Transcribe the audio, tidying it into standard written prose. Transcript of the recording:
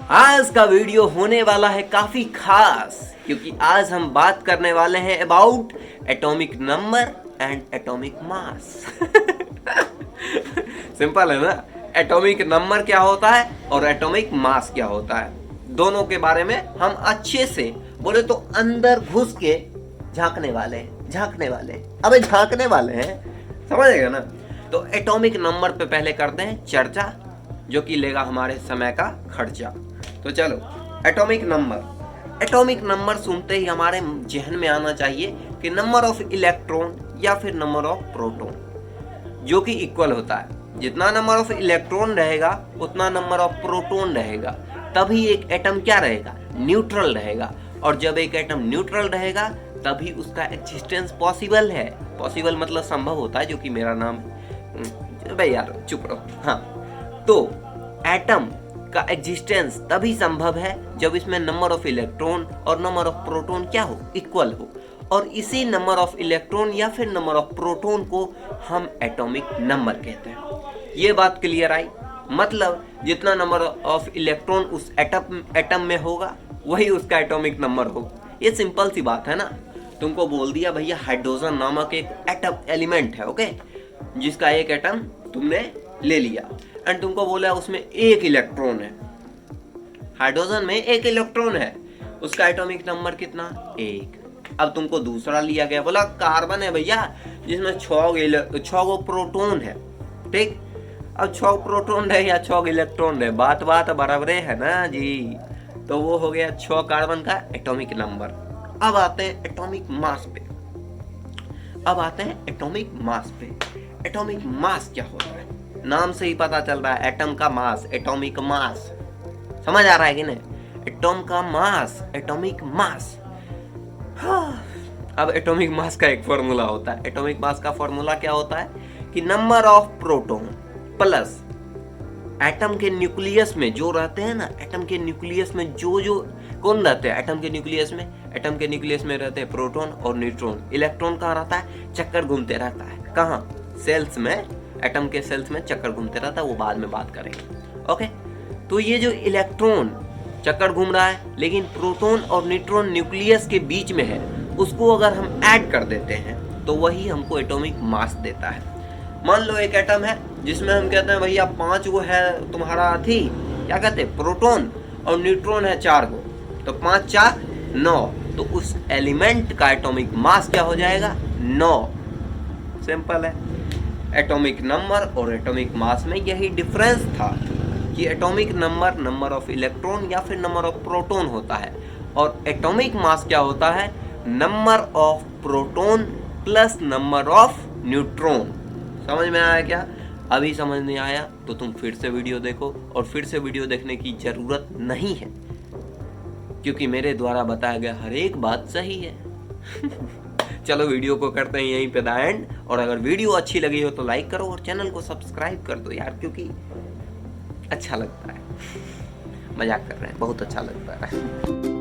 आज का वीडियो होने वाला है काफी खास, क्योंकि आज हम बात करने वाले हैं about atomic number and atomic mass. Simple है ना। एटॉमिक नंबर क्या होता है और एटॉमिक मास क्या होता है, दोनों के बारे में हम अच्छे से बोले तो अंदर घुस के झांकने वाले अबे झांकने वाले हैं, समझेगा ना। तो एटॉमिक नंबर पे पहले करते हैं चर्चा, जो कि लेगा हमारे समय का खर्चा। तो चलो, एटॉमिक नंबर सुनते ही हमारे जहन में आना चाहिए कि नंबर ऑफ इलेक्ट्रॉन या फिर नंबर ऑफ प्रोटॉन, जो कि इक्वल होता है। जितना नंबर ऑफ इलेक्ट्रॉन रहेगा उतना नंबर ऑफ प्रोटॉन रहेगा, तभी एक एटम क्या रहेगा, न्यूट्रल रहेगा। और जब एक एटम न्यूट्रल रहेगा तभी उसका एक्जिस्टेंस पॉसिबल है। पॉसिबल मतलब संभव होता है, जो कि मेरा नाम भाई यार चुप रहो। हाँ, तो एटम का एग्जिस्टेंस तभी संभव है जब इसमें नंबर ऑफ इलेक्ट्रॉन और नंबर ऑफ प्रोटॉन क्या हो, इक्वल हो। और इसी नंबर ऑफ इलेक्ट्रॉन या फिर नंबर ऑफ प्रोटॉन को हम एटॉमिक नंबर कहते हैं। ये बात क्लियर आई। मतलब जितना नंबर ऑफ इलेक्ट्रॉन उस एटम में होगा वही उसका एटॉमिक नंबर होगा। ये सिंपल सी बात है ना। तुमको बोल दिया भैया हाइड्रोजन नामक एक एटम एलिमेंट है, ओके, जिसका एक एटम तुमने ले लिया एंड तुमको बोला उसमें एक इलेक्ट्रॉन है। हाइड्रोजन में एक इलेक्ट्रॉन है, उसका एटॉमिक नंबर कितना, एक। अब तुमको दूसरा लिया गया, बोला कार्बन है भैया जिसमें 6 प्रोटॉन है, ठीक। अब 6 प्रोटॉन है या 6 इलेक्ट्रॉन है, बात बराबर है ना जी। तो वो हो गया 6 कार्बन का एटॉमिक नंबर। अब आते हैं एटॉमिक मास पे। एटॉमिक मास क्या होता है, नाम से ही पता चल रहा है, एटम का मास, एटॉमिक मास। समझ आ रहा है कि नहीं। एटॉम का मास, एटॉमिक मास। अब एटॉमिक मास का एक फॉर्मूला होता है। एटॉमिक मास का फॉर्मूला क्या होता है कि number of proton plus atom के न्यूक्लियस में जो रहते हैं ना, एटम के न्यूक्लियस में जो कौन रहते हैं, एटम के न्यूक्लियस में रहते हैं प्रोटॉन और न्यूट्रॉन। इलेक्ट्रॉन कहाँ रहता है, चक्कर घूमते रहता है, कहाँ, सेल्स में, एटम के सेल्स में चक्कर घूमते रहता है, वो बाद में बात करेंगे, ओके। तो ये जो इलेक्ट्रॉन चक्कर घूम रहा है, लेकिन प्रोटॉन और न्यूट्रॉन न्यूक्लियस के बीच में है, उसको अगर हम ऐड कर देते हैं तो वही हमको एटॉमिक मास देता है। मान लो एक एटम है जिसमें हम कहते हैं भैया 5 गो है तुम्हारा थी, क्या कहते हैं, प्रोटॉन, और न्यूट्रॉन है 4 गो, तो 5 4 9। तो उस एलिमेंट का एटॉमिक मास क्या हो जाएगा, 9। सिंपल है। एटॉमिक नंबर और एटॉमिक मास में यही डिफरेंस था कि atomic number number of electron या फिर नंबर ऑफ प्रोटॉन होता है, और एटॉमिक मास क्या होता है, number of proton plus number of neutron. समझ में आया क्या? अभी समझ नहीं आया तो तुम फिर से वीडियो देखो, और फिर से वीडियो देखने की जरूरत नहीं है, क्योंकि मेरे द्वारा बताया गया हर एक बात सही है। चलो वीडियो को करते हैं यहीं पे द एंड, और अगर वीडियो अच्छी लगी हो तो लाइक करो और चैनल को सब्सक्राइब कर दो यार, क्योंकि अच्छा लगता है। मजाक कर रहे हैं, बहुत अच्छा लगता है।